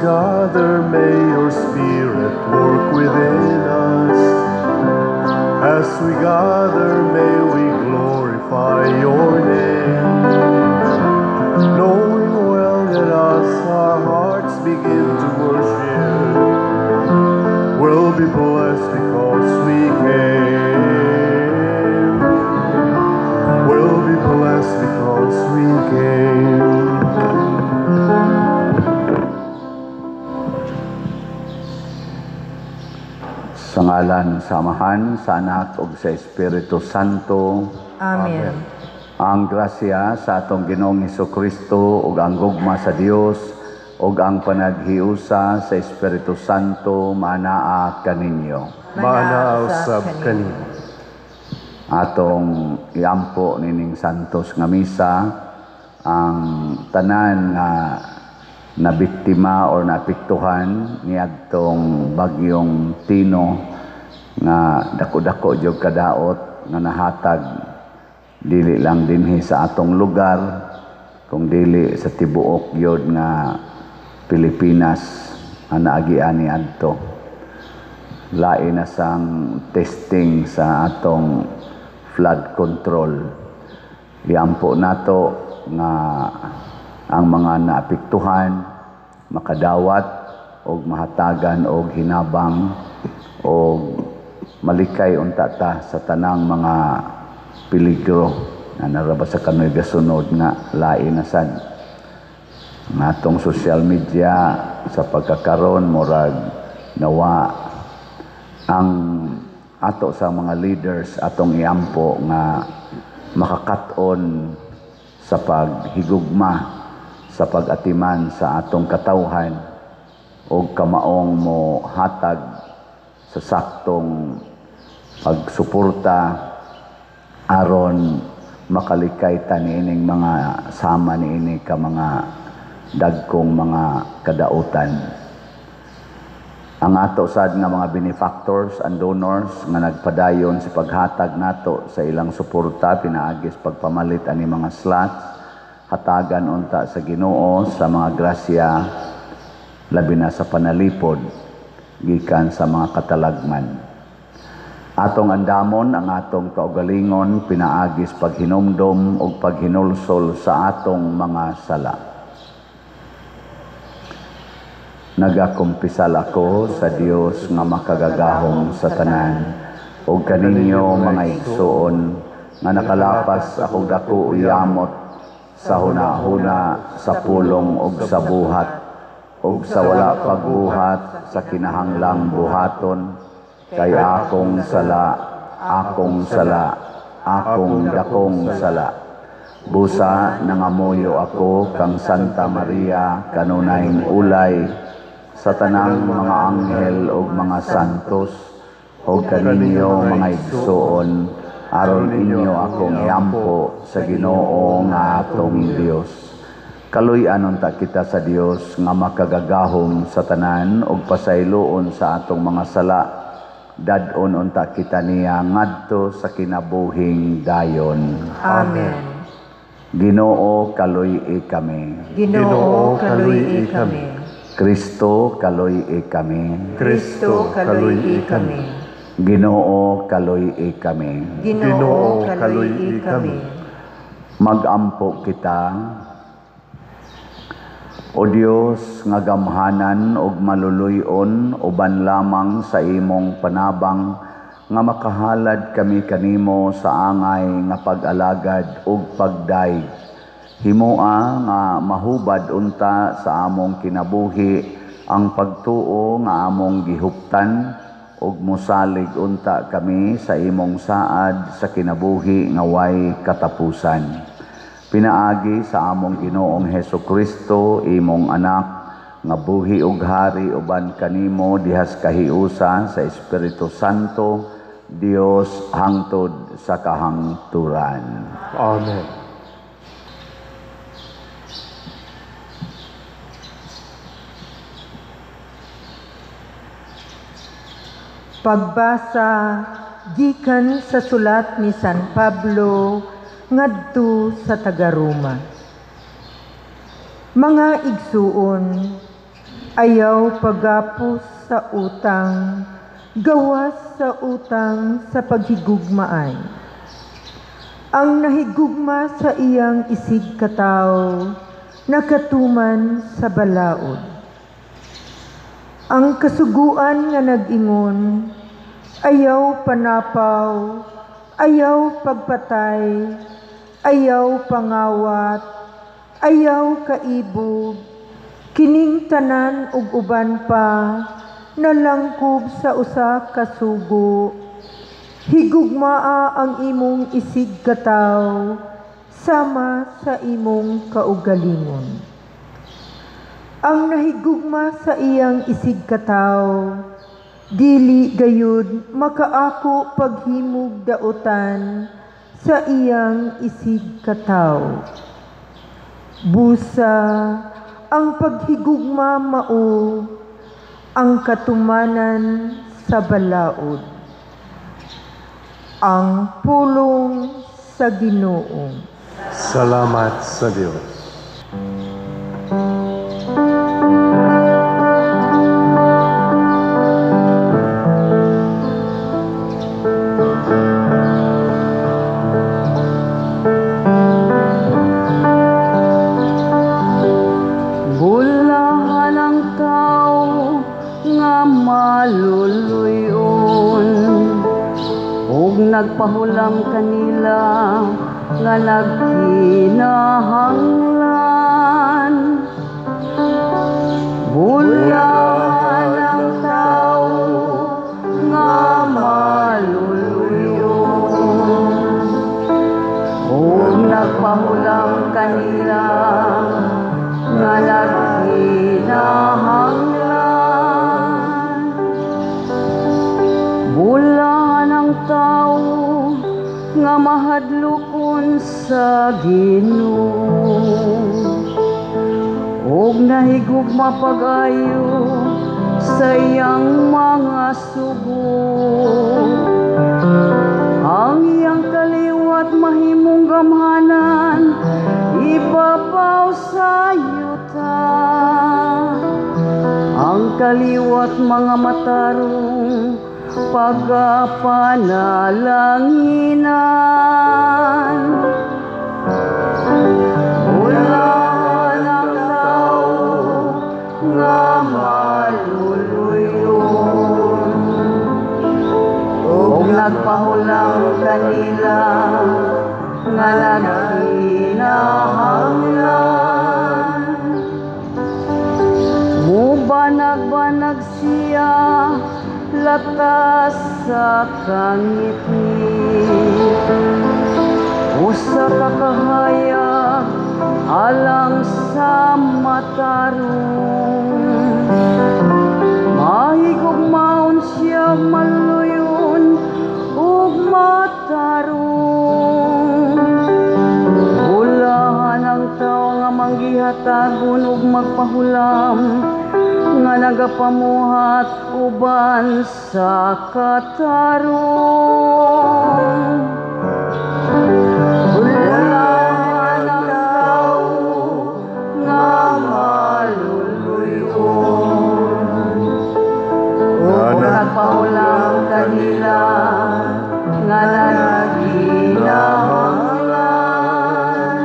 gather, may your Spirit work within us. As we gather, may we glorify your name, knowing well that as our hearts begin to worship, we'll be blessed because we came. We'll be blessed because we came. Sa ngalan, samahan, sa Anak ug sa Espiritu Santo. Amen. Ang grasya sa atong Ginoong Hesukristo ug ang gugma sa Dios ug ang panaghiusa sa Espiritu Santo manaa kaninyo. Manausab kanino. Atong iampo nining santos nga misa ang tanan nga nabiktima or naapektuhan niadtong bagyong Tino nga dako-dako jud kadaot nga nahatag dili lang dinhi sa atong lugar kung dili sa tibuok yod nga Pilipinas ang naagian niadto. Lain na sang testing sa atong flood control. Iampo nato nga ang mga naapektuhan makadawat og mahatagan og hinabang og malikay unta ta sa tanang mga peligro na naraba sa kanoy gasunod nga lain na sad. Ang atong social media sa pagkakaron murag nawa ang ato sa mga leaders atong iampo nga makakat-on sa paghigugma sa pag-atiman sa atong katawhan o kamaong mo hatag sa saktong pagsuporta aron makalikay ta niining mga sama niini ka mga dagkong mga kadautan. Ang ato sad nga mga benefactors and donors nga nagpadayon sa paghatag nato sa ilang suporta pinaagis pagpamalit ani mga slots hatagan unta sa Ginoo sa mga grasya labi na sa panalipod gikan sa mga katalagman. Atong andamon ang atong kaugalingon pinaagis paghinumdom ug paghinulsol sa atong mga sala. Nagakumpisal ako sa Dios nga makagagahom sa tanan ug kaninyo mga igsuon nga nakalapas ako dako uyamot sa hunahuna, sa pulong ug sa buhat, ug sa wala pagbuhat, sa kinahanglang buhaton, kay akong sala, akong dakong sala. Busa nangamuyo ako kang Santa Maria, kanunayng ulay, sa tanang mga anghel ug mga santos, ug kaninyo mga igsuon, aron inyo akong iampo sa Ginoo nga atong Dios. Kaluy-an unta kita sa Dios nga makagagahom sa tanan ug pasayloon sa atong mga sala. Dad-on unta kita niya ngadto sa kinabuhing dayon. Amen. Ginoo kaluy-i kami. Ginoo kaluy-i kami. Kristo kaluy-i kami. Kristo kaluy-i kami. Ginoo kaluy-i kami. Ginoo kaluy-i kami. Magampo kita, O Dios nga gamhanan ug maluluy-on uban lamang sa imong panabang nga makahalad kami kanimo sa angay nga pag-alagad ug pagdaig. Himoa nga mahubad unta sa among kinabuhi ang pagtuo nga among gihuptan ug mosalig unta kami sa imong saad sa kinabuhi nga way katapusan. Pinaagi sa among Ginoong Hesukristo, imong anak, nga buhi ug hari uban kanimo dihas kahiusa sa Espiritu Santo, Dios hangtod sa kahangturan. Amen. Pagbasa gikan sa sulat ni San Pablo ngadto sa taga-Roma. Mga igsuon, Ayaw pagapos sa utang, gawas sa utang sa paghigugmaay. Ang nahigugma sa iyang isig kataw, nakatuman sa balaod. Ang kasuguan nga nag-ingon, ayaw panapaw, ayaw pagpatay, ayaw pangawat, ayaw kaibog, kining tanan ug uban pa, nalangkob sa usa ka sugo. Higugmaa ang imong isig kataw, sama sa imong kaugalingon. Ang nahigugma sa iyang isig kataw, dili gayud makaako paghimog daotan sa iyang isig kataw. Busa ang paghigugma mao, ang katumanan sa balaod. Ang pulong sa Ginoo. Salamat sa Diyos. Bulahan ang tao nga maluluyon, ug nagpahulam kanila nga nagkinahanglan. Bulahan ang tao nga maluluyon, ug nagpahulam kanila nga nagkinahanglan. Bulahan ang tao nga mahadlokon sa Ginoo, ug nahigugma pag-ayo sa iyang mga sugo. Ang iyang kaliwat mahimong gamhanan, ibabaw sa yuta. Ang kaliwat mga matarong pagapanalanginan. Bulahan ang tao nga maluluyon, ug nagpahulam kanila nga nagkinahanglan. Mubanag-banag siya latas sa kangit-ngit, usa ka kahayag alang sa matarong. Mahigugmaon siya maluyon ug matarong. Bulahan ang tao nga manggihatagon ug magpahulam, nga nagapamuhat uban sa katarong. Bulahan ang tao nga maluluyon, ug nagpahulam kanila nga nagkinahanglan.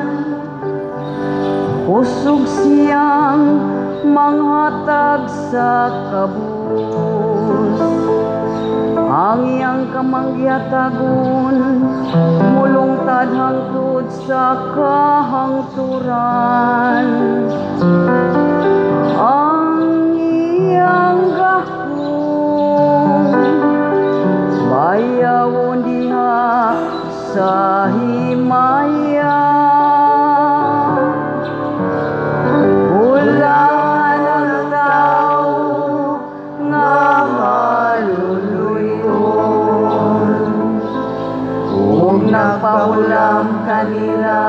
Usog siyang manghatag sa kabus, ang iyang kamanggihatagon mulungtad hangtod sa kahangturan. Ang iyang gahom bayawon diha sa himaya. Bulahan ang tao nga maluluyon, ug nagpahulam kanila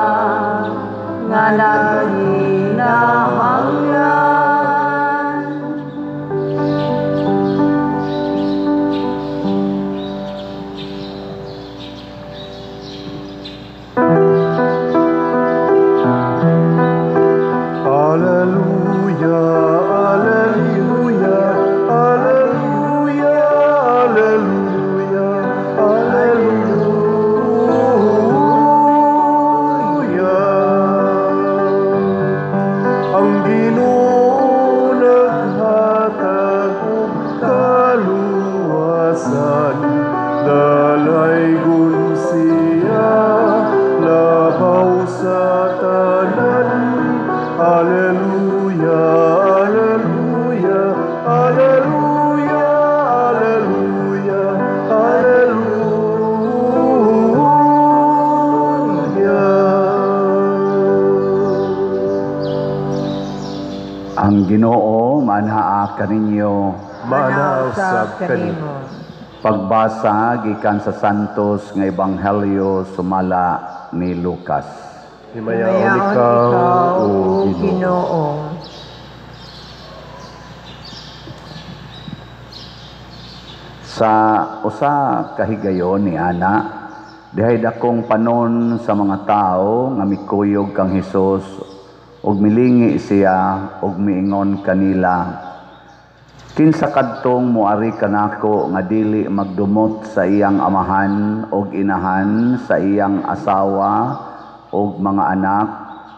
nga nagkinahanglan. Alleluia, alleluia. Ang Ginoo manhaa kaninyo. Manausab kanimo. Pagbasa gikan sa Santos nga Ebanghelyo sumala ni Lucas. Himayaon ikaw, O Ginoo. Ginoo. Sa usa kahigayon ni ana, dihay dakong panon sa mga tao nga mikuyog kang Hesus ug milingi siya ug miingon kanila, kinsa kadtong moari kanako nga dili magdumot sa iyang amahan ug inahan, sa iyang asawa ug mga anak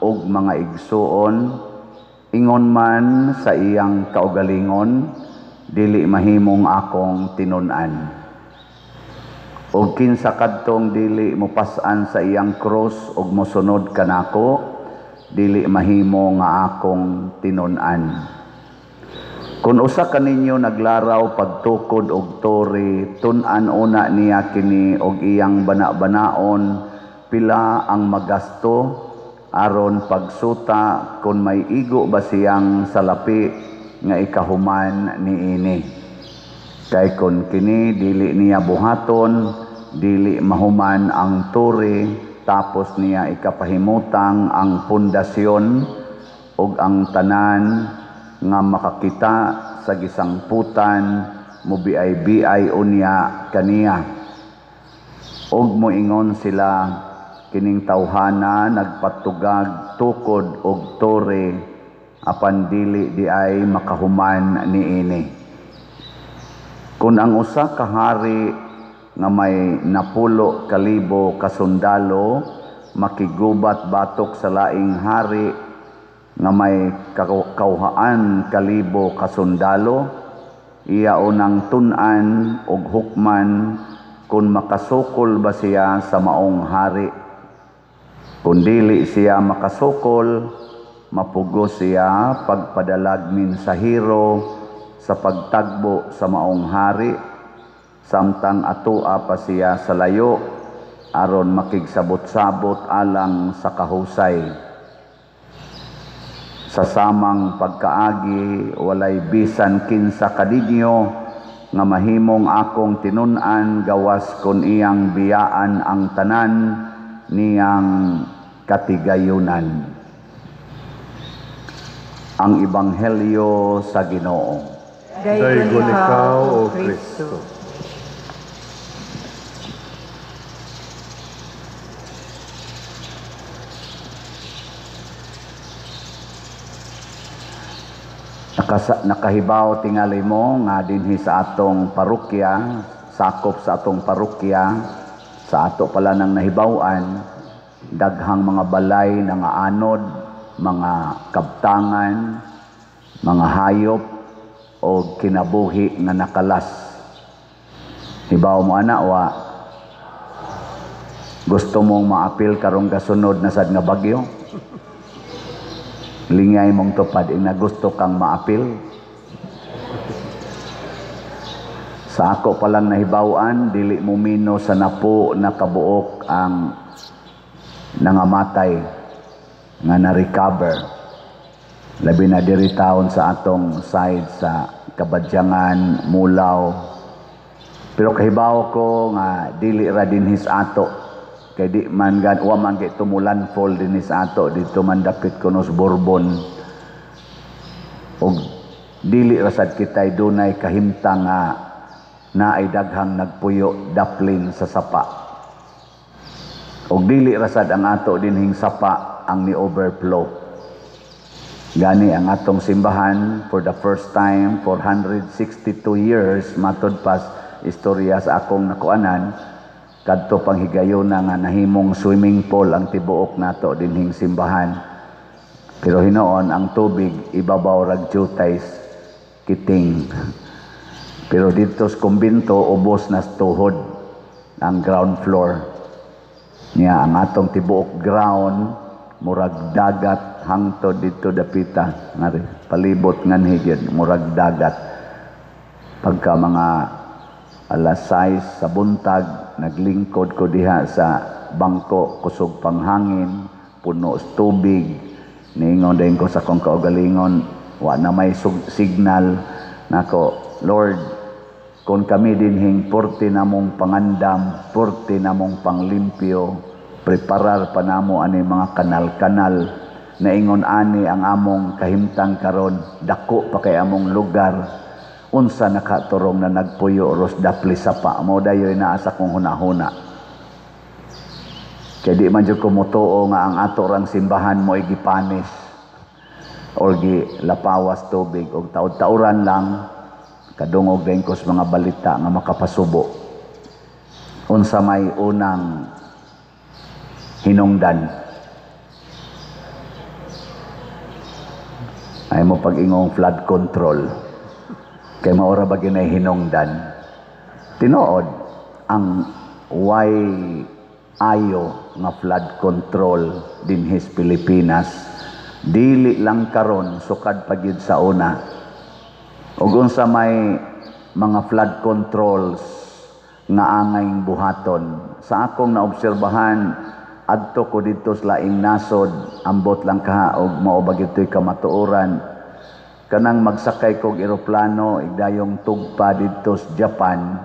ug mga igsuon, ingon man sa iyang kaugalingon, dili mahimong akong tinun-an. Ug kinsa kadtong dili mopas-an sa iyang krus ug mosunod kanako, dili mahimo nga akong tinun-an. Kung usa kaninyo naglaraw pagtukod og tori, tun-an una niya kini og iyang bana-banaon pila ang magasto aron pagsuta kung may igo ba siyang salapi nga ikahuman niini. Kay kung kini dili niya buhaton, dili mahuman ang tori, tapos niya ikapahimutang ang pundasyon ug ang tanan nga makakita sa gisangputan mubiay-biay unya kaniya. Ug moingon sila, kining tawhana nagpatugag tukod og tori apan dili di ay makahuman niini. Kung ang usa ka hari nga may 10,000 ka sundalo makigubat batok sa laing hari nga may kauhaan 1,000 ka sundalo, iya unang tun-an og hukman kung makasukol ba siya sa maong hari. Kung dili siya makasukol, mapugo siya pagpadalag mensahero sa pagtagbo sa maong hari, samtang atua pa siya sa layo aron makigsabot-sabot alang sa kahusay. Sa samang pagkaagi, walay bisan kinsa kadinyo nga mahimong akong tinun-an gawas kon iyang biyaan ang tanan niyang katigayunan. Ang Ebanghelyo sa Ginoo. Daygon ikaw, O Kristo. Nakahibaw tingali mo nga dinhi sa atong parokya, sakop sa atong parokya, sa ato pala nang nahibawan, daghang mga balay na nga anod, mga kabtangan, mga hayop, o kinabuhi nga nakalas. Hibaw mo ana wa, gusto mong maapil karong kasunod na sad nga bagyo? Lingay mong tupad na gusto kang maapil. Sa ako palang nahibawan, dili mo mino sa napo na kabuok ang nangamatay nga na-recover. Labi na diri taon sa atong side sa Kabadyangan, Mulaw. Pero kahibaw ko nga dili ra dinhis ato. Kay di man wa man kay tumulan fall din sa ato dito man dapit kunos Bourbon. Og dili rasad kitay dunay kahimtang nga naay daghang nagpuyo daplin sa sapa. Og dili rasad ang ato dinhing sapa ang ni overflow. Gani ang atong simbahan for the first time 462 years matud pas istorya sa akong nakuanan, kadto panghigayon na nga nahimong swimming pool ang tibuok nato dinhing simbahan. Pero hinoon ang tubig ibabaw rag jutay kiting. Pero dito sa kumbinto ubos na tuhod ang ground floor. Niya ang atong tibuok ground murag dagat hangtod dito dapita ngari palibot nganhi gyud murag dagat. Pagka mga alas 6 sa buntag, naglingkod ko diha sa bangko, kusog panghangin, puno tubig. Niingon din ko sa kong kaugalingon, wa na may signal nako, Lord, kung kami dinhing porte namong pangandam, porte namong panglimpyo, preparar pa namo ani mga kanal-kanal na ingon ani ang among kahimtang karon, dako pa kay among lugar, unsa nakaturong na nagpuyo ros dapli sapa, mo dayoy naa sa kong hunahuna. Kaya di man jud ko mutuo nga ang ato rang simbahan mo gipanis or gilapawas tubig og taud-tauran lang kadungog din ko sa mga balita nga makapasubo unsa may unang hinungdan. Ay mo pag-ingong flood control kay maora ba ginay hinungdan. Tinuod ang why ayo nga flood control dinhis Pilipinas, dili lang karon sukad pagyud sa una. Ug unsa may mga flood controls nga angay buhaton. Sa akong naobserbahan adto ko dito sa laing nasod, ambot lang ka og mao ba gitoy kamatuoran. Kanang magsakay kog eroplano igdayong tugpa dito sa Japan.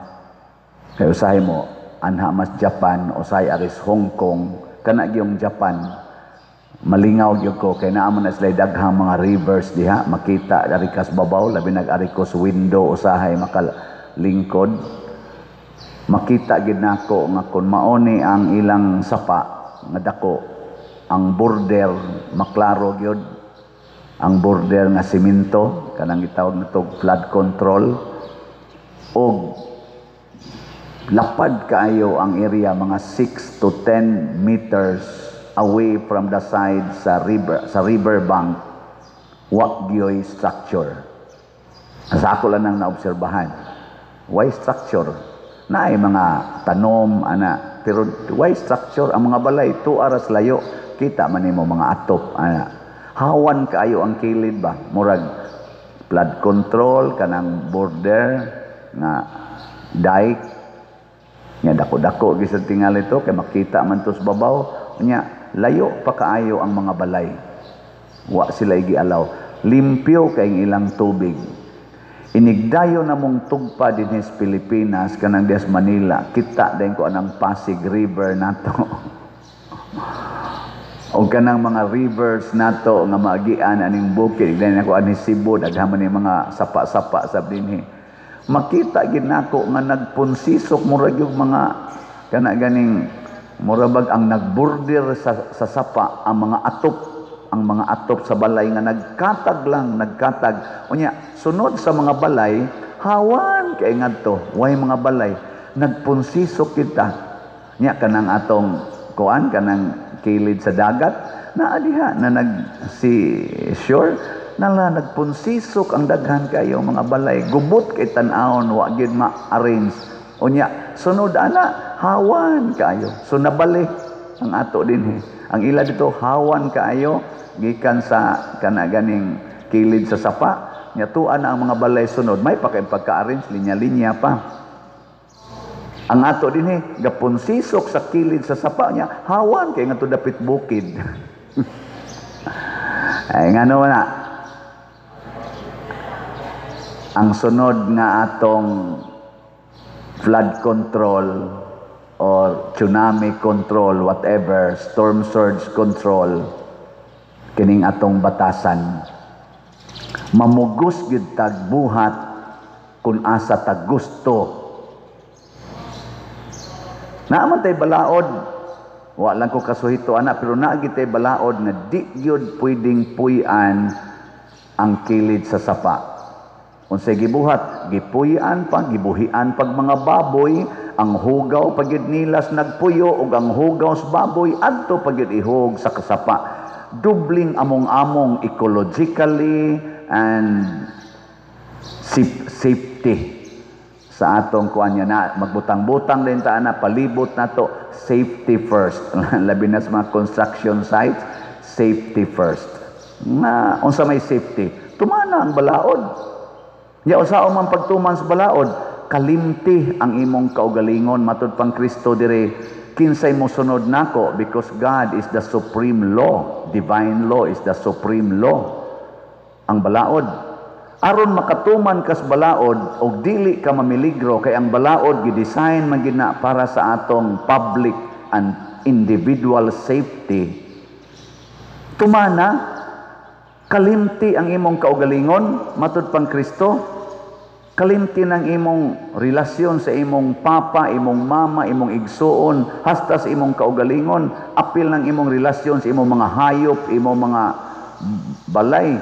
Kay usahay mo anha mas Japan, usay aris Hong Kong, kana gyung Japan. Malingaw gyud ko kay naa man na sila daghang mga rivers diha, makita dari kas babaw, labi nag-ari ko sa window usahay makalingkod. Makita gid nako nga kun mauni ang ilang sapa nga dako, ang border maklaro gyud, ang border nga semento kanang gitawag natog flood control, og lapad kaayo ang area mga 6 to 10 meters away from the side sa river bank, wa gyoy structure. Sa ako lang nang naobserbahan. Why structure? Naay mga tanom ana, pero why structure? Ang mga balay 2 aras layo, kita man nimo mga atop ana. Hawan kaayo ang kilid ba? Murag flood control kanang border nga dike nya dako-dako gisad tingali to kay makita man to sa babaw nya. Layo pa kaayo ang mga balay. Wa sila gialaw. Limpyo kay ilang tubig. Inigdayo na mong tugpa dinhi sa Pilipinas kanang des Manila. Kita din ko anang Pasig River nato. O kanang mga rivers nato nga maagian aning bukid. Igdayo ko ani Cebu daghan man mga sapa-sapa sa dinhi. Makita gid nako nga nagpunsisok murag yung mga kana ganing murabag ang nagborder sa sapa ang mga atop sa balay nga nagkatag unya sunod sa mga balay hawan kay ngadto way mga balay nagpunsisok kita nya kanang atong kuan kanang kilid sa dagat naa diha na si shore nala nagpunsisok ang daghan kayo mga balay gubot kay tan-awon wa gid ma-arrange unya sunod ana hawan kaayo. So nabalik ang ato din ang ila dito hawan kaayo gikan sa kana ganing kilid sa sapa nya tuan ang mga balay sunod may pagka-arrange linya-linya pa. Ang ato din gapunsisok sa kilid sa sapa nya hawan kay ngadto dapit bukid. Ay ngano na ang sunod nga atong flood control or tsunami control, whatever, storm surge control, kining atong batasan. Mamugos gid tag buhat kung asa tag gusto. Naaman tay balaod, wa lang ko kasuhito ana, pero naa gid tay balaod nga di gyud pwedeng puy-an ang kilid sa sapa. Unsay gibuhat, gipuy-an pa, gibuhian pag mga baboy, ang hugaw pagyud nilas nagpuyo ug ang hugaw sa baboy adto pagyud ihog sa kasapa. Dubling among-among ecologically and safety sa atong kuan na magbutang-butang din ta na palibot nato safety first. Labi na sa mga construction sites, safety first. Na unsa may safety? Tumana ang balaod. Ya usaon man pagtuman sa balaod, kalimti ang imong kaugalingon matud pang Kristo dire kinsay mo sunod nako because God is the supreme law. Divine law is the supreme law. ang balaod. Aron makatuman kas balaod og dili ka mamiligro kay ang balaod gidesign man gid na para sa atong public and individual safety. Tumana kalimti ang imong kaugalingon matud pang Kristo. Kalimti ng imong relasyon sa imong papa, imong mama, imong igsuon, hasta sa imong kaugalingon, apil ng imong relasyon sa imong mga hayop, imong mga balay.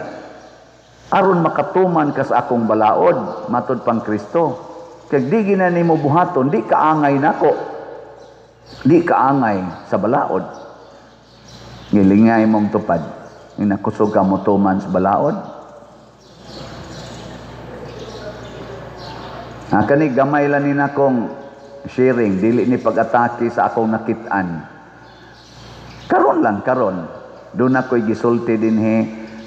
Aron makatuman ka sa akong balaod, matud pang Kristo. Kag di gina nimo buhaton, di kaangay nako. Di kaangay sa balaod. Ngilingay imong tupad. Inakusog ka mo tuman sa balaod. Kani gamay lang nina kong sharing, dili ni pag-atake sa akong nakitaan. Karon lang, karon. Doon ako'y gisulti din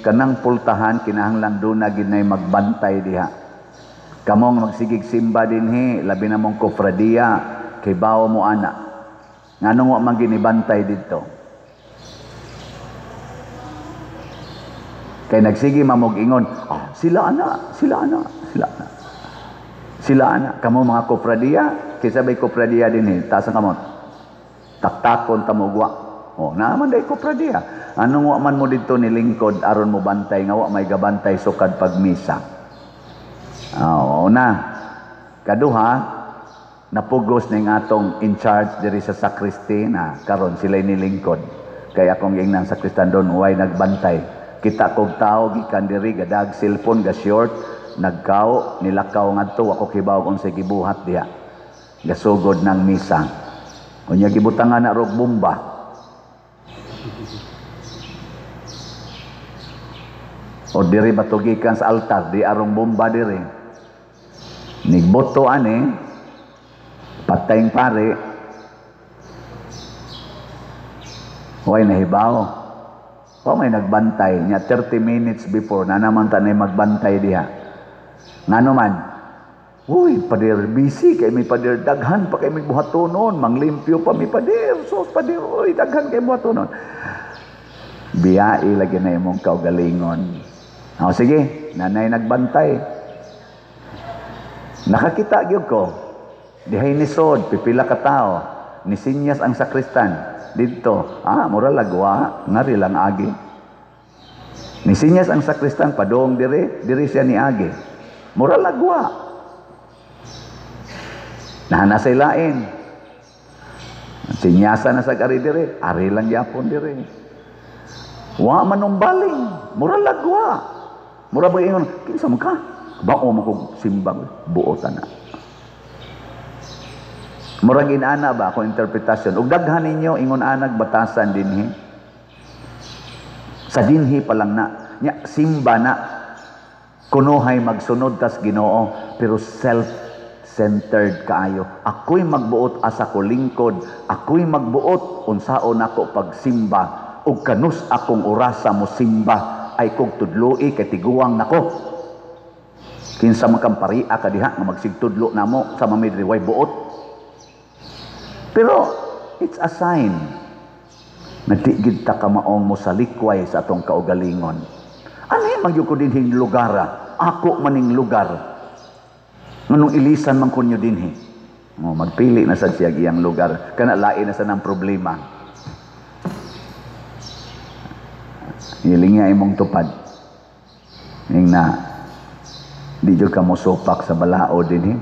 kanang pultahan, kinahanglan doon na ginay magbantay diha. Kamong magsigig simba din labi na mong kofradia, kay bawo mo ana. Nga nung man ginibantay dito. Kay nagsigi mamog-ingon, sila ana. Sila anak, kamo mga kofradia, kisabay kofradia din taas ang kamot. Taktakon tamugwa. Naaman day kofradia. Anong wa man mo dito nilingkod aron mo bantay nga wa may gabantay sukad pagmisa. Na. Kaduha, napugos ning atong in charge diri sa sakristi na karon sila nilingkod. Kaya akong ingnan sakristan doon way nagbantay. Kita kog tao gikan diri gadag cellphone ga short. Nagkao, nilakaw ngadto ako kibaw kung sa gibuhat diha. Gasugod ng misa. Unya gibutangan na rog bomba. O diri batugikan sa altar, di arong bomba diri. Nigboto ani, patayng pare. Huwag nahibaw. O may nagbantay niya 30 minutes before na naman tanay magbantay diha. Ngano man, uy, padir busy, kay may padir daghan pa kay may buhatonon, manglimpyo pa may padir, padir, uy, daghan kay buhatonon. Biyai lagi na imong kaugalingon. Sige, nanay nagbantay. Nakakita gyud ko, dihay ni Sod, pipila ka tao, ni Sinyas ang sakristan, dito, mura lagwa, ngari lang agi. Ni Sinyas ang sakristan, padong diri siya ni agi. Mura lagwa. Nahana sa ilain. Sinyasa na sa kari dire. Ari lang yapon dire. Wa manumbaling. Mura lagwa. Mura ba ingon, kinsa mo ka? Bao mo kong simbang buotan na. Mura ginana ba ako interpretasyon? Ug daghan ninyo ingon anag batasan dinhi. Sa dinhi pa lang na. Simba na. Kunuhay magsunod tas Ginoo pero self-centered kaayo. Ako'y magbuot asa ko lingkod, ako'y magbuot unsaon ako pagsimba ug kanus akong orasa mo simba ay kog tudloi kay tiguang nako. Kinsa man kang paria ka diha nga magsigtudlo namo sa mamidri way buot. Pero it's a sign na di gid ta kamaong mo sa likway sa atong kaugalingon. Ano yung magyuko din hing lugara? Ako maning lugar. Nganong ilisan man kunyo din magpili na sa siya giyang lugar. Kana lain na sa ng problema. Hiling nga imong tupad. Hiling na di jud ka mo sopak sa balao din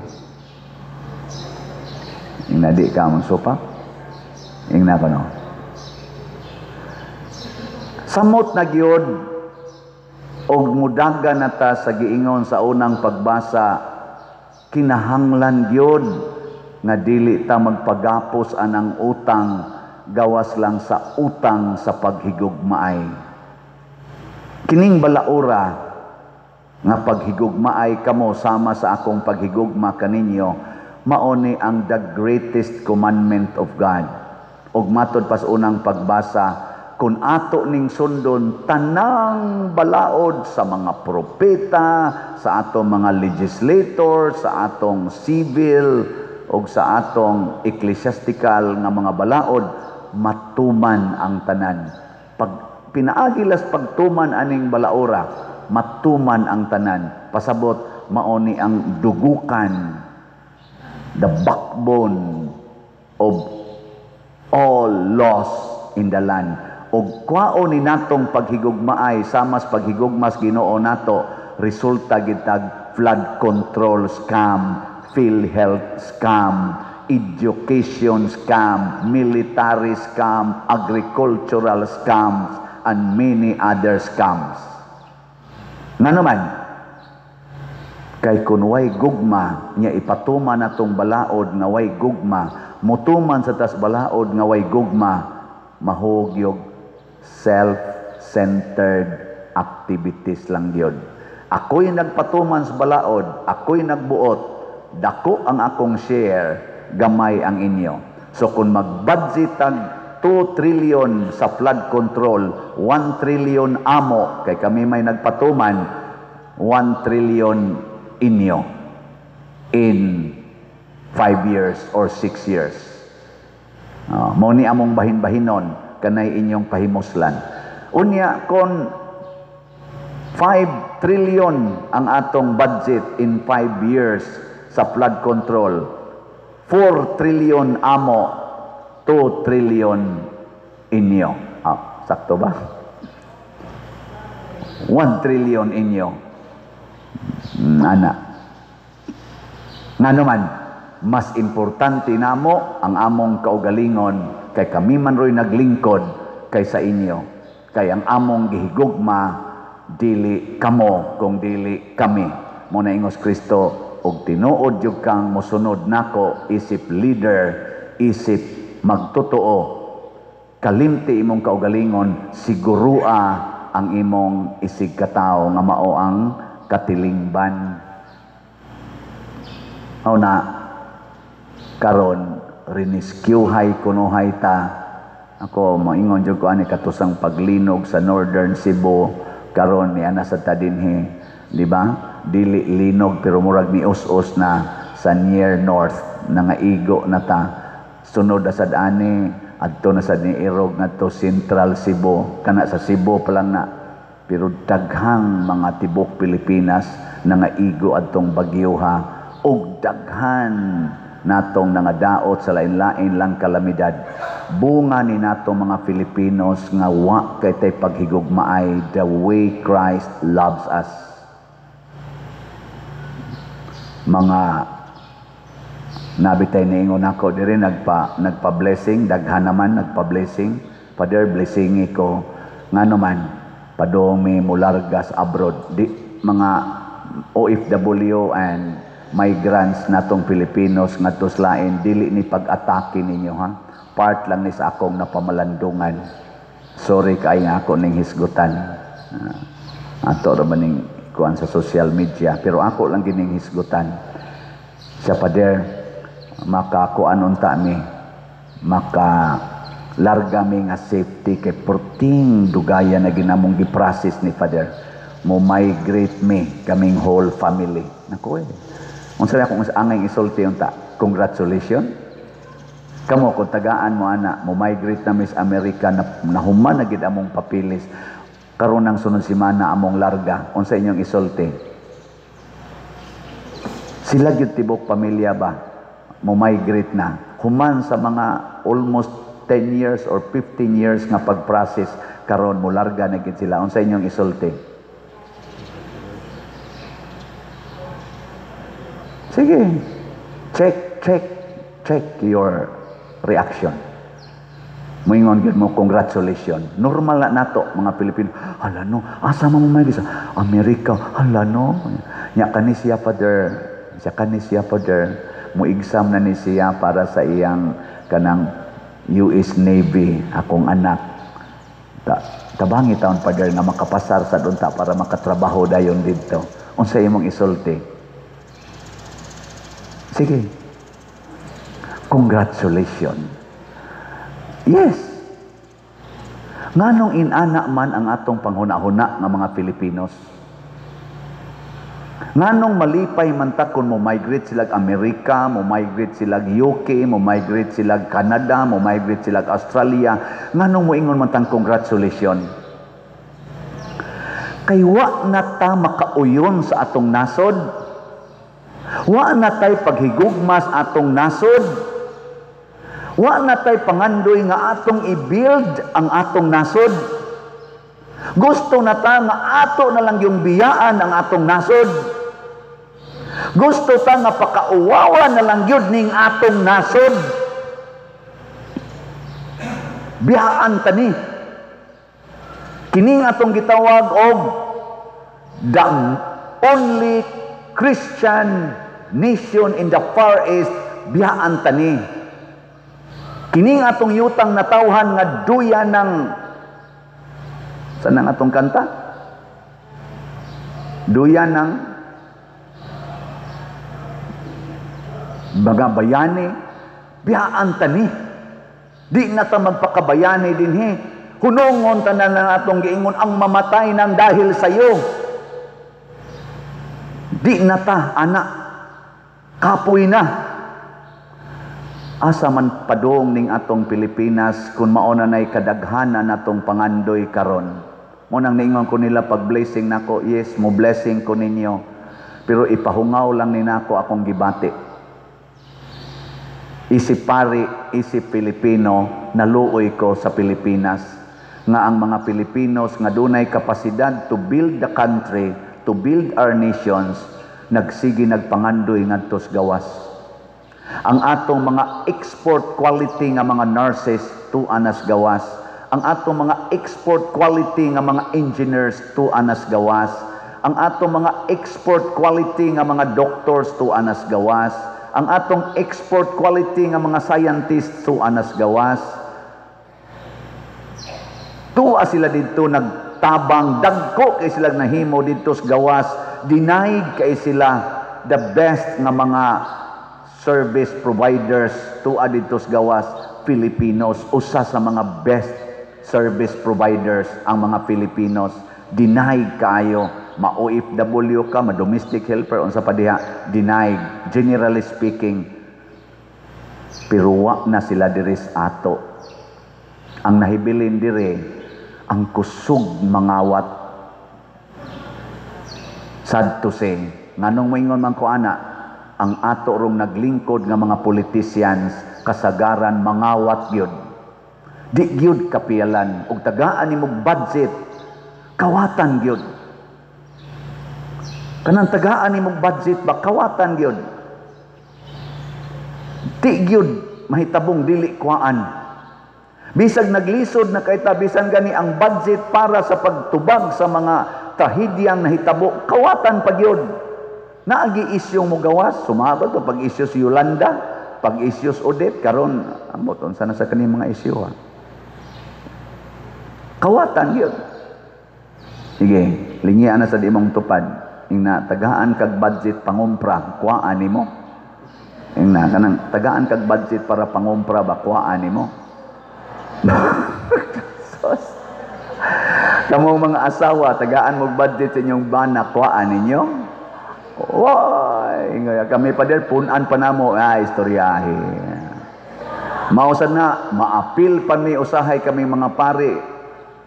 Hiling na di ka mo sopak. Hiling na ko no. Samot na gyud og mudaga na ta sa giingon sa unang pagbasa, kinahanglan gyud nga dili ta magpagapos anang utang gawas lang sa utang sa paghigugmaay. Kining balaura nga paghigugmaay kamo sama sa akong paghigugma kaninyo, mao ni ang the greatest commandment of God. Og matod pas unang pagbasa, kung ato ning sundon tanang balaod sa mga propeta, sa atong mga legislator, sa atong civil, o sa atong ecclesiastical nga mga balaod, matuman ang tanan. Pag pinaagilas pagtuman aning balaora, matuman ang tanan. Pasabot, maoni ang dugukan, the backbone of all lost in the land. Og kwaon ni natong paghigugmaay, samas paghigugmas Ginoo nato, resulta gitag flood control scam, PhilHealth scam, education scam, military scam, agricultural scams, and many other scams. Nga naman, kay kun way gugma, niya ipatuman natong balaod nga way gugma, mutuman sa tas balaod nga way gugma, mahugyog self-centered activities lang yun. Ako'y nagpatuman sa balaod, ako'y nagbuot, dako ang akong share, gamay ang inyo. So kung mag-budget tag 2 trillion sa flood control, 1 trillion amo, kay kami may nagpatuman, 1 trillion inyo in 5 years or 6 years. Mao ni among bahin-bahinon, kanay inyong pahimuslan. Unya, kung 5 trillion ang atong budget in 5 years sa flood control, 4 trillion amo, 2 trillion inyo. Sakto ba? 1 trillion inyo. Ana. Nga naman, mas importante namo ang among kaugalingon kay kami man ro'y naglingkod kaysa inyo. Kay ang among gihigugma, dili kamo kung dili kami. Muna ingos Kristo, og tinuod jud kang mosunod nako, isip leader, isip magtotoo, kalimti imong kaugalingon, sigurua ang imong isig katao nga mao ang katilingban. Na karon riniskiyuhay kunuhay ta. Ako moingon jud ko ani katusang paglinog sa Northern Cebu karon ni ana sa tadinhi, di ba? Dili linog pero murag ni us-us na sa near north nangaigo na ta. Sunod na sad ani adto na sad ni irog ngadto Central Cebu, kana sa Cebu pa lang na. Pero daghang mga tibok Pilipinas nangaigo adtong bagyo ha, ug daghan natong nangadaot sa lain-lain lang kalamidad. Bunga ni natong mga Filipinos nga wa kay tay paghigugmaay the way Christ loves us. Mga nabitay niingon ako diri nagpa-blessing, daghan naman nagpa-blessing. Father, blessing ko nga naman padong may mulargas abroad. Di mga OFW and migrants natong Pilipinos ngadto lain, dili ni pag-atake ninyo ha. Part lang ni sa akong napamalandungan. Sorry kay nga ako ning hisgutan. Ato ra maning kuan sa social media, pero ako lang gining hisgutan. Siya Pader, makakuan unta mi, maka larga mi nga safety kay porting dugaya na ginamong giprocess ni Father. Mo migrate mi kaming whole family. Nako unsa akong angay isulti unta? Congratulations. Kamo kung tagaan mo ana, mo migrate na Miss America na human na gid among papilis. Karon nang sunod semana among larga. Unsa inyong isulti? Sila gyud tibok pamilya ba mo migrate na human sa mga almost 10 years or 15 years nga pag-process karon mo larga na gid sila. Unsa inyong isulti? Sige. Check your reaction. Moingon gyud mo congratulations. Normal na nato mga Pilipino. Hala no, asa mo may sa Amerika? Hala no. Nya kani siya Father. Siya kani siya Father. Mo exam na ni siya para sa iyang kanang US Navy akong anak. Tabangi taon Father nga makapasar sa dunta para makatrabaho dayon didto. Unsa imong isulti? Sige. Congratulations. Yes. Nganong inana man ang atong panghuna-huna nga mga Filipinos? Nganong malipay man ta kung mo migrate sila Amerika, mo migrate sila UK, mo migrate sila Canada, mo migrate sila Australia, nganong mo ingon man tang congratulations? Kay wa na ta makauyon sa atong nasod. Wa na tay paghigugma sa atong nasod. Wa na tay pangandoy nga atong i-build ang atong nasod. Gusto na ta nga ato na lang yung biyaan ang atong nasod. Gusto ta nga pakauwawa na lang yun ning atong nasod. Biyaan ta ni. Kining atong gitawag og the only Christian nation in the Far East, biyaan ta ni. Kining atong yutang natawhan nga duya ng saan ang atong kanta? Duya ng mga bayani, biyaan ta ni. Di na ta magpakabayani din he. Hunongon ta na atong giingon ang mamatay nang dahil sa iyo. Di na ta, anak, kapoy na. Asa man padong ning atong Pilipinas kung mauna na'y kadaghanan natong pangandoy karon. Munang niingon ko nila pag blessing nako, yes, mo blessing ko ninyo. Pero ipahungaw lang ni nako akong gibati. Isip pari, isip Pilipino, naluoy ko sa Pilipinas. Nga ang mga Pilipinos nga dunay kapasidad to build the country, to build our nations, nagsigi nagpangandoy ngadtos gawas. Ang atong mga export quality nga mga nurses tuan nas gawas. Ang atong mga export quality nga mga engineers tuan nas gawas. Ang atong mga export quality nga mga doctors tuan nas gawas. Ang atong export quality nga mga scientists tuan nas gawas. Tuwa sila dito nagtabang, dagko kay sila nahimo dito sa gawas, denied kay sila the best nga mga service providers tuwa dito sa gawas, Filipinos. Usa sa mga best service providers ang mga Filipinos. Denied kayo, ma-OFW ka, ma-domestic helper, unsa pa diha, denied, generally speaking. Pero wa na sila diri sa ato. Ang nahibilin diri ang kusog mangawat. Sad to say, nganong moingon man ko ana, ang ato rong naglingkod nga mga politicians kasagaran mangawat gyud. Di gyud kapialan ug tagaan nimo budget kawatan gyud. Kanang tagaan nimo budget ba kawatan gyud. Di gyud mahitabong dili kuan. Bisag naglisod na kay tabisan gani ang budget para sa pagtubag sa mga trahedyang nahitabo, kawatan pagyod. Naagi isyong mo gawas, sumabot o pag-isyo si Yolanda, pag-isyo si Odette, karon amot unsa na sa kaning mga isyu ha. Kawatan yun. Sige, lingian na sa di mong tupad. Ing na tagaan kag budget pangumpra, kuhaan nimo. Ing na kanang tagaan kag budget para pangumpra ba kuhaan nimo. Kamu mga asawa, tagaan mo budget sa inyong bana, kuhaan ninyo. Why? Kami pa din, punan pa na mo, istoryahe. Mausad na, maapil pa mi usahay kami mga pari,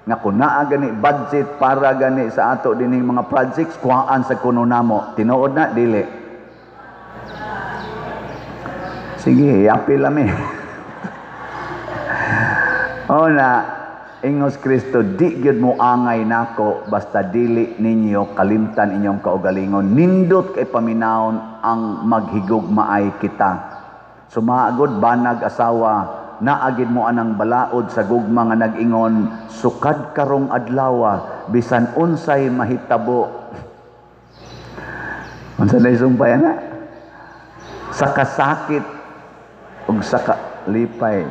nga kunaa gani budget para gani sa ato dining mga projects, kuhaan sa kuno namo. Tinuod na, dili. Sige, apil lami. O na, ingos Kristo, di gyud mo angay nako basta dili ninyo kalimtan inyong kaugalingon. Nindot kay paminawon ang maghigugmaay kita. Sumaagod banag asawa, naagid mo anang balaod sa gugma nga nag-ingon, sukad karong adlawa, bisan unsay mahitabo. Unsa na isumpay na? Sa kasakit ug sa kalipay,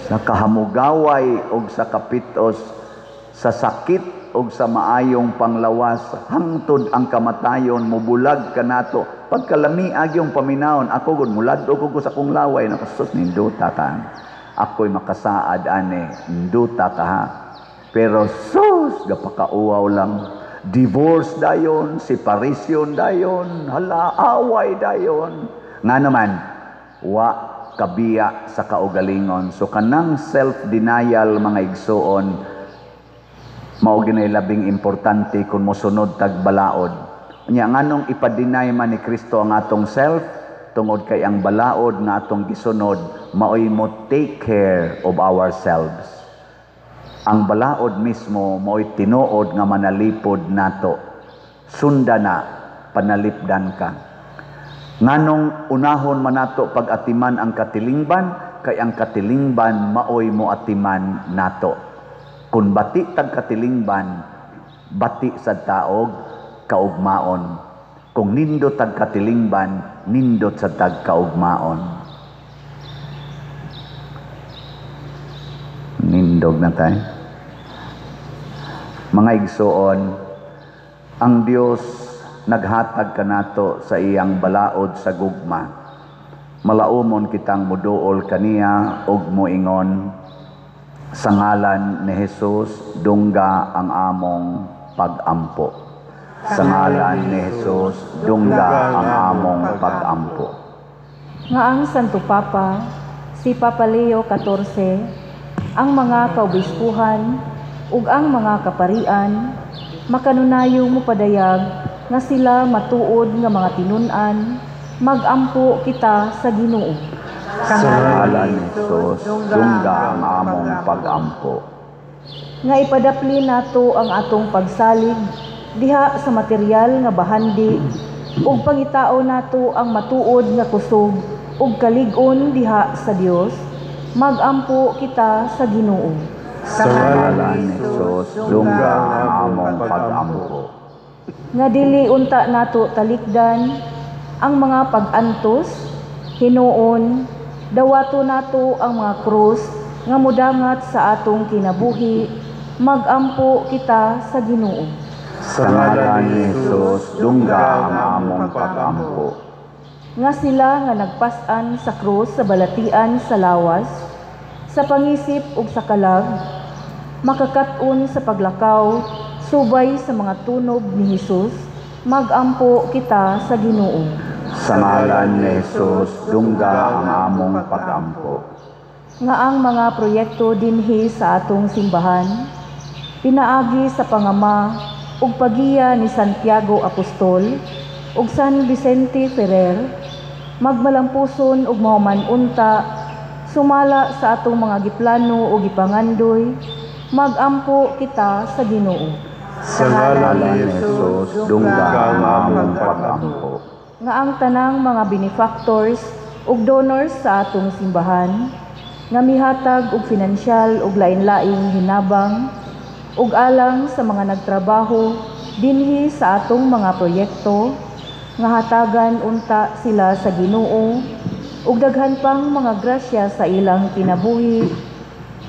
sa kahamugaway o sa kapitos, sa sakit o sa maayong panglawas, hangtod ang kamatayon, mubulag ka nato. Pagkalamiag yung paminawon, ako gud mulad o ko sa kong laway, nakasus, ninduta ka. Ako'y makasaad, ane, ninduta ka ha. Pero sus, gapakauaw lang. Divorce dayon, separation dayon, hala, away dayon. Nga naman, wa kabiya sa kaugalingon. So kanang self-denial mga igsuon, Mao ginay labing importante kung mosunod tag balaod. Nya nganong ipadinay man ni Kristo ang atong self tungod kay ang balaod nga atong gisunod maoy mo take care of ourselves. Ang balaod mismo maoy tinuod nga manalipod nato. Sunda na, panalipdan ka. Nganong unahon man nato pag-atiman ang katilingban, kay ang katilingban maoy mo atiman nato. Kung bati tag katilingban, bati sa taog, kaugmaon. Kung nindot tag katilingban, nindot sa tag kaugmaon. Nindog na tayo. Mga igsoon, ang Dios naghatag kanato sa iyang balaod sa gugma. Malaumon kitang muduol kaniya ug moingon, sa ngalan ni Jesus dungga ang among pag-ampo. Sa ngalan ni Jesus dungga ang among pag-ampo. Nga ang Santo Papa, si Papa Leo XIV, ang mga kaobispuhan ug ang mga kaparian makanunayo mo padayag nga sila matuod nga mga tinun-an, magampo kita sa Ginoo. Sa ngalan ni Jesus dungga ang among pag-ampo. Nga ipadapli nato ang atong pagsalig diha sa material nga bahandi ug pangitao nato ang matuod nga kusog ug kalig-on diha sa Dios, magampo kita sa Ginoo. Sa ngalan ni Jesus dungga ang among pag-ampo. Nga dili unta nato talikdan ang mga pag-antos, hinuon, dawato nato ang mga krus nga mudangat sa atong kinabuhi, magampo kita sa Ginoo. Sa ngalan ni Jesus dungga ang among pag-ampo. Nga sila nga nagpas-an sa krus sa balatian sa lawas, sa pangisip ug sa kalag, makakat-on sa paglakaw, subay sa mga tunog ni Jesus, magampo kita sa Ginoo. Sa ngalan ni Jesus dungga ang among pag-ampo. Nga ang mga proyekto dinhi sa atong simbahan, pinaagi sa pangama ug pagiya ni Santiago Apostol ug San Vicente Ferrer, magmalampuson ug mahuman unta, sumala sa atong mga giplano ug gipangandoy, magampo kita sa Ginoo. Sa ngalan ni Jesus dungga ang among pag-ampo. Nga ang tanang mga benefactors ug donors sa atong simbahan, nga mihatag og pinansyal ug lain-laing hinabang ug alang sa mga nagtrabaho dinhi sa atong mga proyekto, nga hatagan unta sila sa Ginoo ug daghan pang mga grasya sa ilang kinabuhi,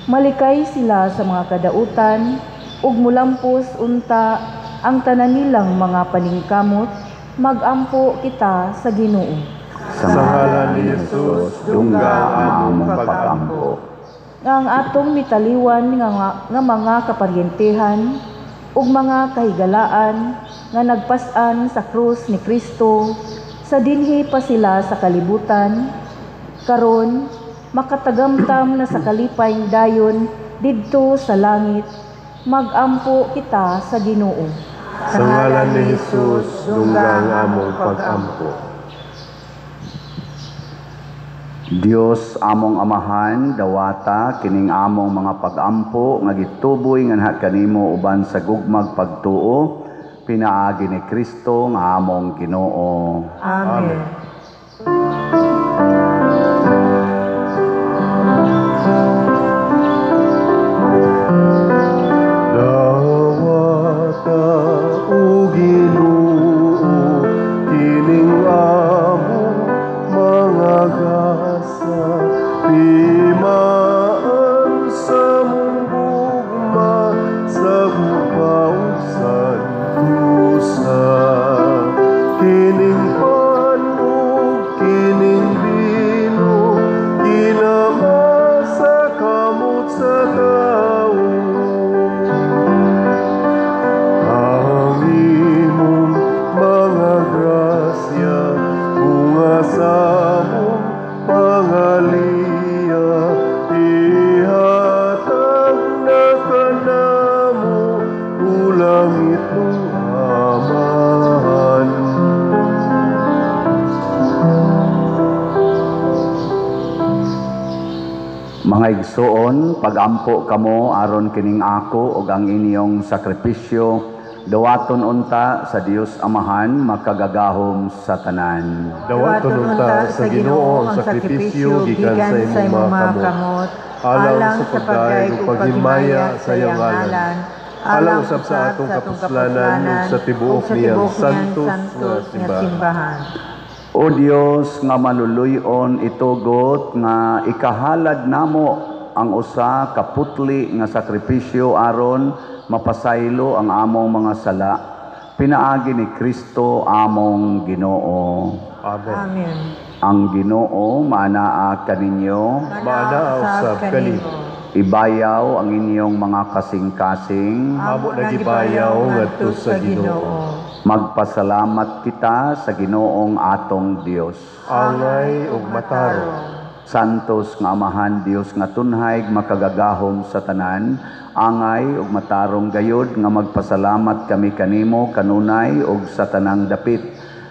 malikay sila sa mga kadautan ug mulampos unta ang tanan nilang mga paningkamot, magampo kita sa Ginoo. Sa ngalan ni Jesus dungga ang among pag-ampo. Nga ang atong mitaliwan nga mga kaparyentehan ug mga kahigalaan nga nagpas-an sa krus ni Kristo, sa dinhi pa sila sa kalibutan, karon makatagamtam na sa kalipayng dayon didto sa langit, magampo kita sa Ginoo. Sa ngalan ni Jesus dungga ang among pag-ampo. Dios among amahan, dawata kining among mga pag-ampo nga gituboy nga kanimo uban sa gugmag pagtuo, pinaagi ni Kristo nga among Ginoo. Amen. Dawata o Ginoo kining among mga gasa, timaan sa mong gugma sa bupausan dusa, kining panuot Mga igsoon, pagampo kamo aron kining ako ug ang inyong sakripisyo, dawaton unta sa Dios Amahan makagagahom sa tanan. Dawaton unta sa Ginoo ang sakripisyo gikan sa imong mga kamot, alang sa pagdayeg ug paghimaya sa iyang ngalan, alang usab sa atong kapuslanan ug sa tibuok niyang santos nga simbahan. O Dios nga maluluyon itugot nga ikahalad namo ang usa ka putli nga sakripisyo aron mapasaylo ang among mga sala. Pinaagi ni Kristo among Ginoo. Amen. Amen. Ang Ginoo manaa kaninyo, Manaa usab kanimo. ibayaw ang inyong mga kasing-kasing. Amo nagibayaw ngadto sa Ginoo. Magpasalamat kita sa Ginoong atong Dios. Angay ug matarong. Santos nga Amahan Dios nga tunhay makagagahom sa tanan, angay ug matarong gayod nga magpasalamat kami kanimo kanunay ug sa tanang dapit.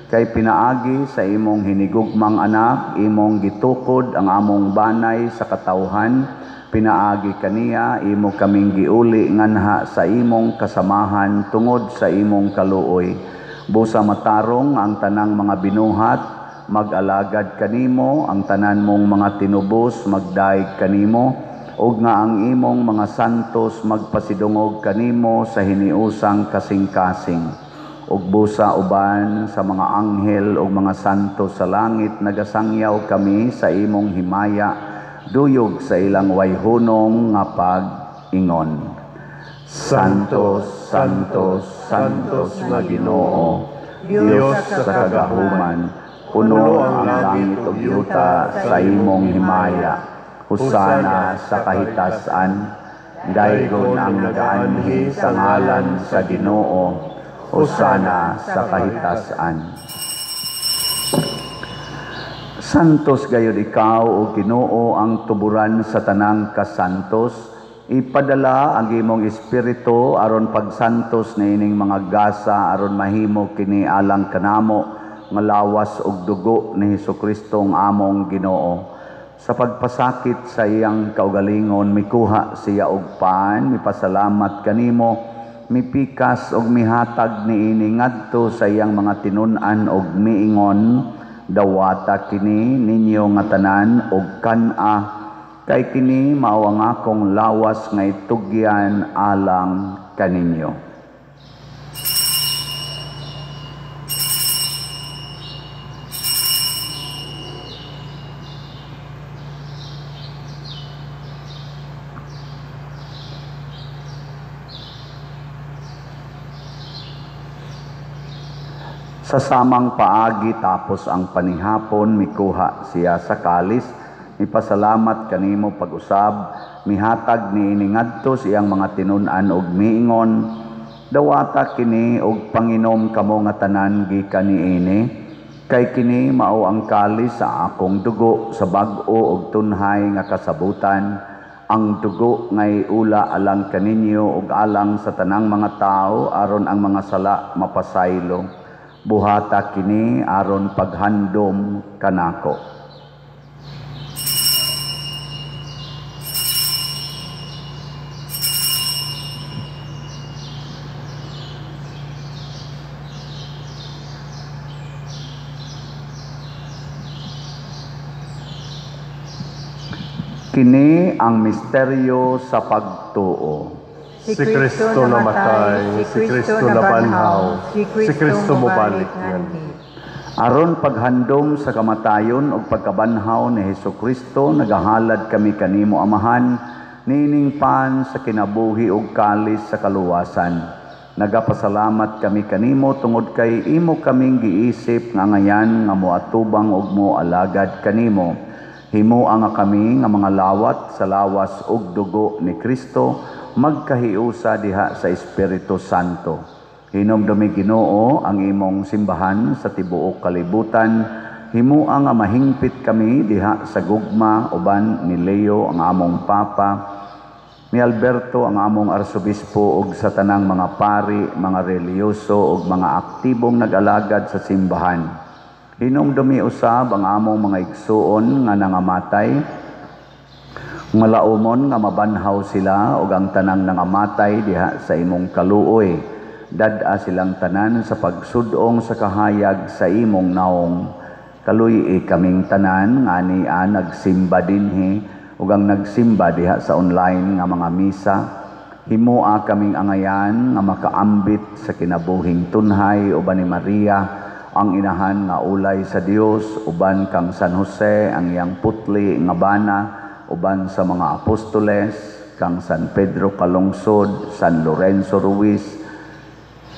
Kay pinaagi sa imong hinigugmang anak, imong gitukod ang among banay sa katawhan, pinaagi kaniya, imo kaming giuli nganha sa imong kasamahan tungod sa imong kaluoy. Busa matarong ang tanang mga binuhat, mag-alagad kanimo, ang tanan mong mga tinubos, magdaig kanimo, ug nga ang imong mga santos magpasidungog kanimo sa hiniusang kasing-kasing. Ug busa uban sa mga anghel ug mga santos sa langit, nagasangyaw kami sa imong himaya, duyog sa ilang wayhunong nga pag-ingon. Santos, Santos, Santos nga Ginoo, Dios sa kagahuman, puno ang langit ug yuta sa imong himaya. Husana sa kahitasan, daygon ang nagaanhi sa ngalan sa Ginoo. Husana sa kahitasan. Santos gayud ikaw o Ginoo ang tuburan sa tanang kasantos. Ipadala ang imong espiritu aron pagsantos na ining mga gasa aron mahimo kini alang kanamo nga lawas ug dugo ni Hesukristo ang among Ginoo. Sa pagpasakit sa iyang kaugalingon mikuha siya og paan, mipasalamat kanimo, mipikas og mihatag niini ngadto sa iyang mga tinun-an og miingon, dawata kini ninyo nga tanan og kan-a, kay kini mao ang akong lawas nga itugyan alang kaninyo. Sa samang paagi tapos ang panihapon, mikuha siya sa kalis, mipasalamat kanimo pag-usab, mihatag niini ngadto siyang mga tinun-an og miingon, dawata kini og panginom kamo nga tanan gikan niini, kay kini mao ang kalis sa akong dugo sa bag-o og tunhay nga kasabutan, ang dugo ngay ula alang kaninyo ug alang sa tanang mga tao aron ang mga sala mapasaylo. Buhata kini aron paghandom kanako. Kini ang misteryo sa pagtuo. Si Kristo namatay, si Kristo nabanhaw, si Kristo mobalik nganhi. Aron paghandom sa kamatayon o pagkabanhaw ni Hesukristo, nagahalad kami kanimo Amahan, nining pan sa kinabuhi ug kalis sa kaluwasan. Nagapasalamat kami kanimo tungod kay imo kaming giisip nga ngayan nga moatubang ug moalagad kanimo. Himuang nga kami nga mga lawat sa lawas ug dugo ni Kristo, magkahiusa diha sa Espiritu Santo. Hinomdumi Ginoo ang imong simbahan sa tibuok kalibutan, himuang nga mahingpit kami diha sa gugma uban ni Leo ang among Papa, ni Alberto ang among Arsobispo ug sa tanang mga pari, mga reliyoso ug mga aktibong nag-alagad sa simbahan. Hinomdumi usab ang among mga igsuon nga nangamatay, Malaumon nga mabanhaw sila ug ang tanang nangamatay diha sa imong kaluoy. Dad-a silang tanan sa pagsudong sa kahayag sa imong naong. Kaluy kaming tanan nga niya nagsimba dinhi ug ang nagsimba diha sa online nga mga misa. Himoa kaming angayan nga makaambit sa kinabuhing tunhay uban ni Maria, ang inahan nga ulay sa Dios, uban kang San Jose, ang iyang putli nga bana, uban sa mga apostoles, kang San Pedro Calungsod, San Lorenzo Ruiz,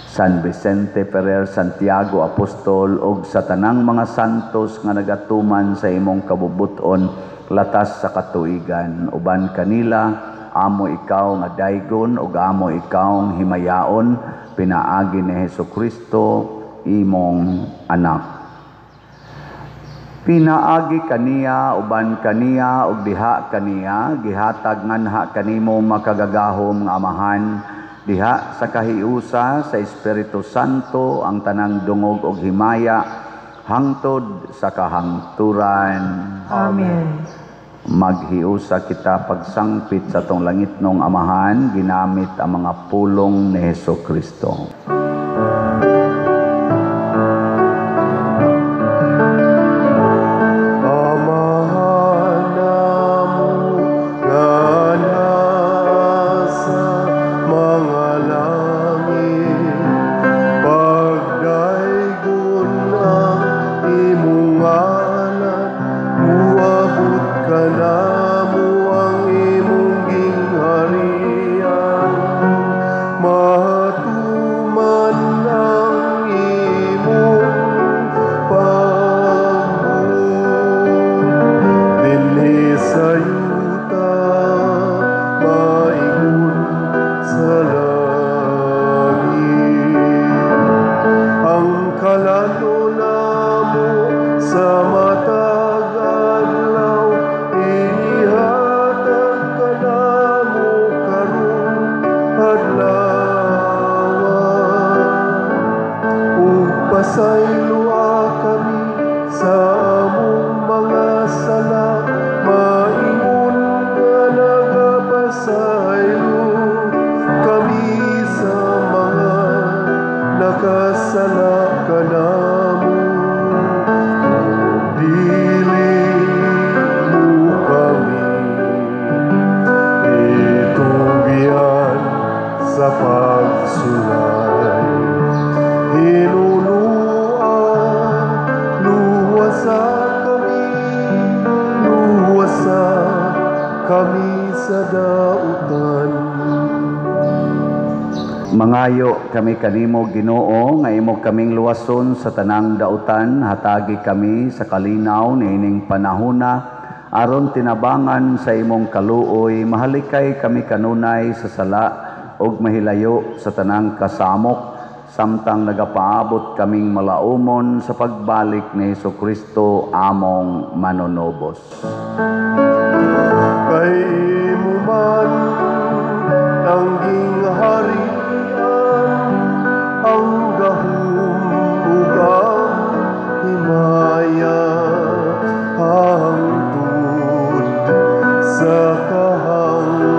San Vicente Ferrer, Santiago Apostol, ug sa tanang mga santos nga nagatuman sa imong kabubuton latas sa katuigan. Uban kanila, amo ikaw nga daygon ug amo ikaw himayaon, pinaagi ni Hesukristo imong anak. Pinaagi kaniya uban kaniya ug diha kaniya gihatag nganha kanimo makagagahom nga amahan, diha sa kahiusa sa Espiritu Santo ang tanang dungog ug himaya hangtod sa kahangturan. Amen. Maghiusa kita pagsangpit sa tong langitnong amahan ginamit ang mga pulong ni Hesukristo. Mangayo kami kanimo Ginoo nga imo kaming luwason sa tanang dautan, hatagi kami sa kalinaw niining panahona aron tinabangan sa imong kaluoy, mahalikay kami kanunay sa sala ug mahilayo sa tanang kasamok samtang nagapaabot kaming malaumon sa pagbalik ni Hesukristo among manunobos. Kay imo man tangging hari ang gahumugang himaya hangtod sa kahangturan.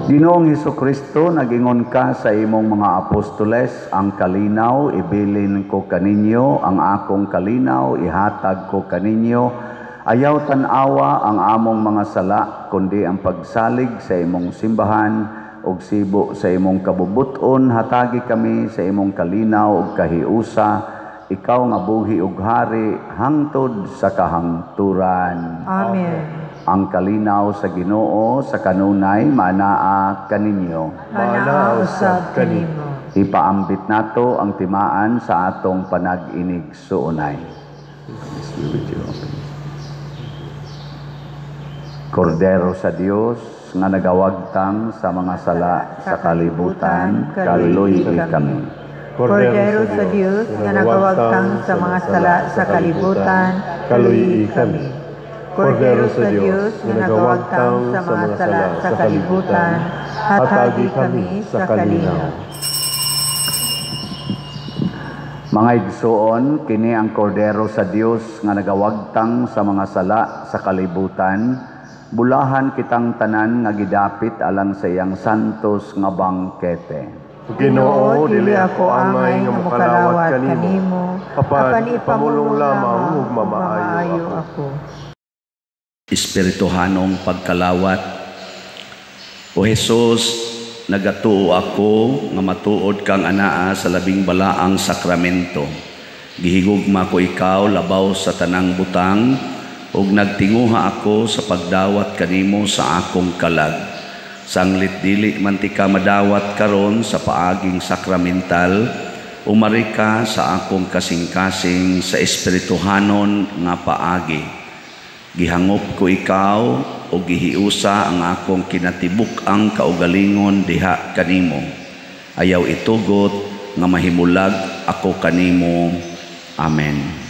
Ginoong Hesukristo, nagingon ka sa imong mga apostoles, ang kalinaw ibilin ko kaninyo, ang akong kalinaw ihatag ko kaninyo. Ayaw tanawa ang among mga sala, kundi ang pagsalig sa imong simbahan ug sibo sa imong kabubuton, hatagi kami sa imong kalinaw ug kahiusa, ikaw nga buhi ug hari hangtod sa kahangturan. Amen. Ang kalinaw sa Ginoo sa kanunay manaa kaninyo. Manaa usab kanimo. Ipaambit nato ang timaan sa atong panag-inig suunay. Kordero sa Dios nga nagawagtang sa mga sala sa kalibutan, kaluy kami. Kordero sa Dios nga nagawagtang sa mga sala sa kalibutan, kaluy kami. Kordero sa Dios nga nagawagtang sa mga sala sa kalibutan, hatagi kami sa kalinaw. Mga igsoon, kini ang kordero sa Dios nga nagawagtang sa mga sala sa kalibutan. Bulahan kitang tanan nga gidapit alang sa iyang santos nga bangkete. Ginoo, dili ako angay nga mokalawat kanimo. Apan ipamulong lamang ug mamaayo ako. Espirituhanong pagkalawat. O Jesus, nagatuo ako nga matuod kang anaa sa labing balaang sakramento. Gihigugma ko ikaw labaw sa tanang butang ug nagtinguha ako sa pagdawat kanimo sa akong kalag. Sanglit dili man ti ka madawat karon sa paaging sakramental, umari ka sa akong kasing-kasing sa espirituhanon nga paagi. Gihangop ko ikaw o gihiusa ang akong kinatibuk ang kaugalingon diha kanimo. Ayaw itugot nga mahimulag ako kanimo. Amen.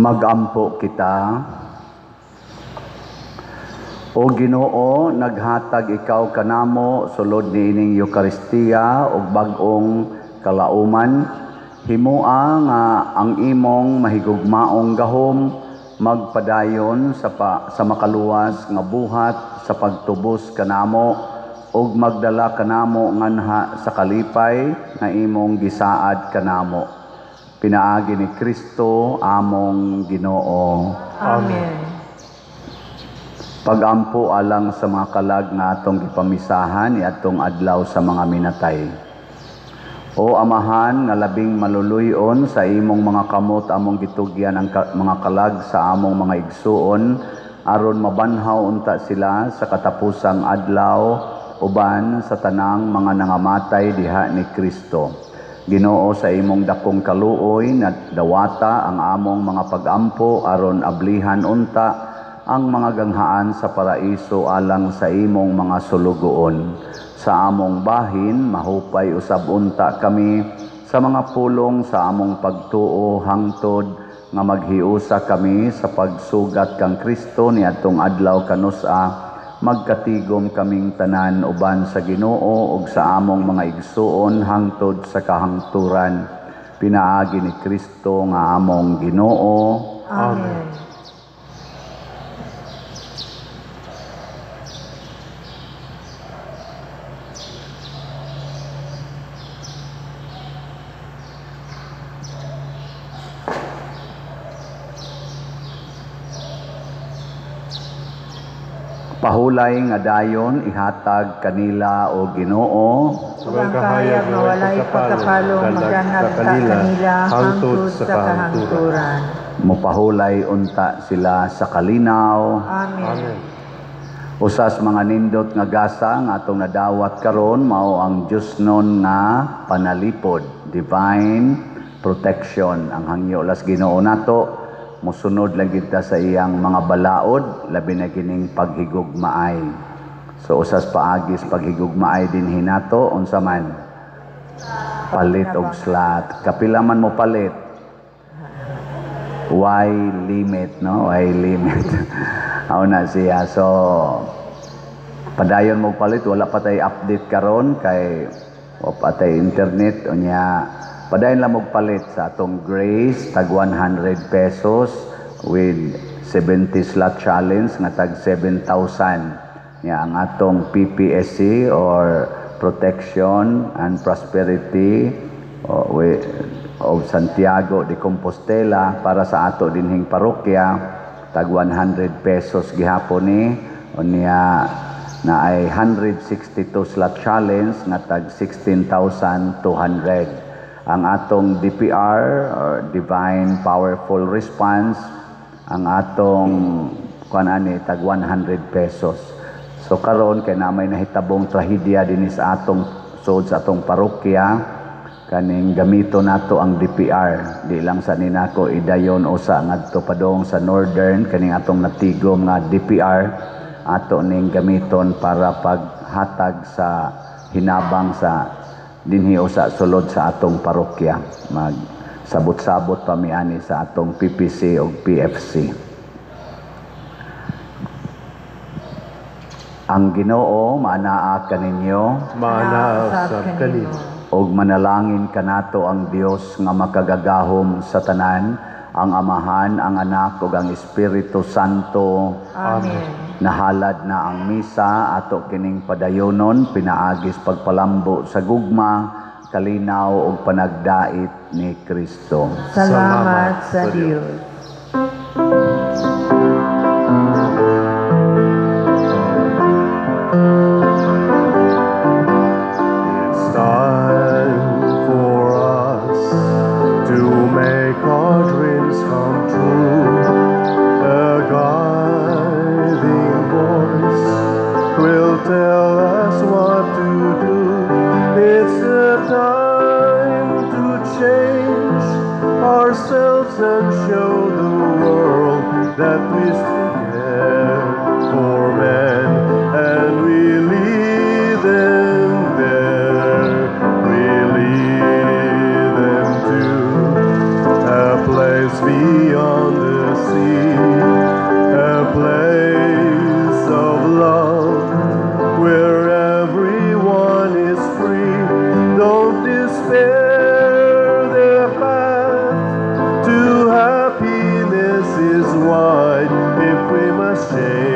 Magampo kita. O Ginoo, naghatag ikaw kanamo sulod niining Eucharistia ug bag-ong kalauman. Himua nga ang imong mahigugmaong gahom magpadayon sa makaluwas nga buhat sa pagtubos kanamo ug magdala kanamo nganha sa kalipay nga imong gisaad kanamo. Pinaagi ni Kristo among Ginoo. Amen. Pagampo alang sa mga kalag nga atong gipamisahan iadtong adlaw sa mga minatay. O Amahan nga labing maluluyon sa imong mga kamot among gitugyan ang mga kalag sa among mga igsuon aron mabanhaw unta sila sa katapusang adlaw uban sa tanang mga nangamatay diha ni Kristo. Ginoo, sa imong dakong kaluoy na dawata ang among mga pagampo aron ablihan unta ang mga ganghaan sa paraiso alang sa imong mga sulugoon. Sa among bahin mahupay usab unta kami sa mga pulong sa among pagtuo hangtod nga maghiusa kami sa pagsugat kang Kristo niadtong adlaw kanusa. Magkatigom kaming tanan uban sa Ginoo ug sa among mga igsuon hangtod sa kahangturan. Pinaagi ni Kristo nga among Ginoo. Amen. Pahulay nga dayon ihatag kanila o Ginoo ug ang kahayag nga walay pagkapalong maghanap ka kanila hangtod sa kahangturan. mopahulay unta sila sa kalinaw. Amen. Usas mga nindot nga gasa nga atong nadawat karon mao ang Dios non nga panalipod, divine protection. Ang hangyo las Ginoo nato mosunod lang kita sa iyang mga balaod labi na kining paghigugmaay. So usas paagis paghigugmaay din hinato unsa man palit og slat. Kapila man mo palit? Why limit, no? Why limit? Ako na siya. So, padayon mo palit, wala pa tayo update karon kay o pa tayo internet. O niya, padayon lang mo palit sa atong Grace, tag 100 pesos with 70 slot challenge nga tag 7,000. Niya, ang atong PPSC or Protection and Prosperity of Santiago de Compostela para sa ato dinhing parokya tag 100 pesos gihapon ni unya na ay 162 slot challenge nga tag 16,200. Ang atong DPR or Divine Powerful Response ang atong kuan tag 100 pesos. So karon kay na may nahitabong trahedya dinhi sa atong sud sa atong parokya kaning gamito nato ang DPR di lang sa ninako idayon usa ngadto padong sa northern kaning atong natigom nga DPR ato ning gamiton para paghatag sa hinabang sa dinhi usa sulod sa atong parokya mag sabot-sabot pamiani sa atong PPC ug PFC. Ang Ginoo maanaa kaninyo Maanaasab kanimo. og manalangin kanato ang Dios nga makagagahom sa tanan, ang Amahan, ang Anak ug ang Espiritu Santo. Amen. Nahalad na ang misa ato kining padayonon pinaagis pagpalambo sa gugma, kalinaw ug panagdait ni Kristo. Salamat sa Dios. And show the world that we still care for men, and we lead them there. We lead them to a place beyond the sea, a place of love where everyone is free. Don't despair. Happiness is wide if we must change.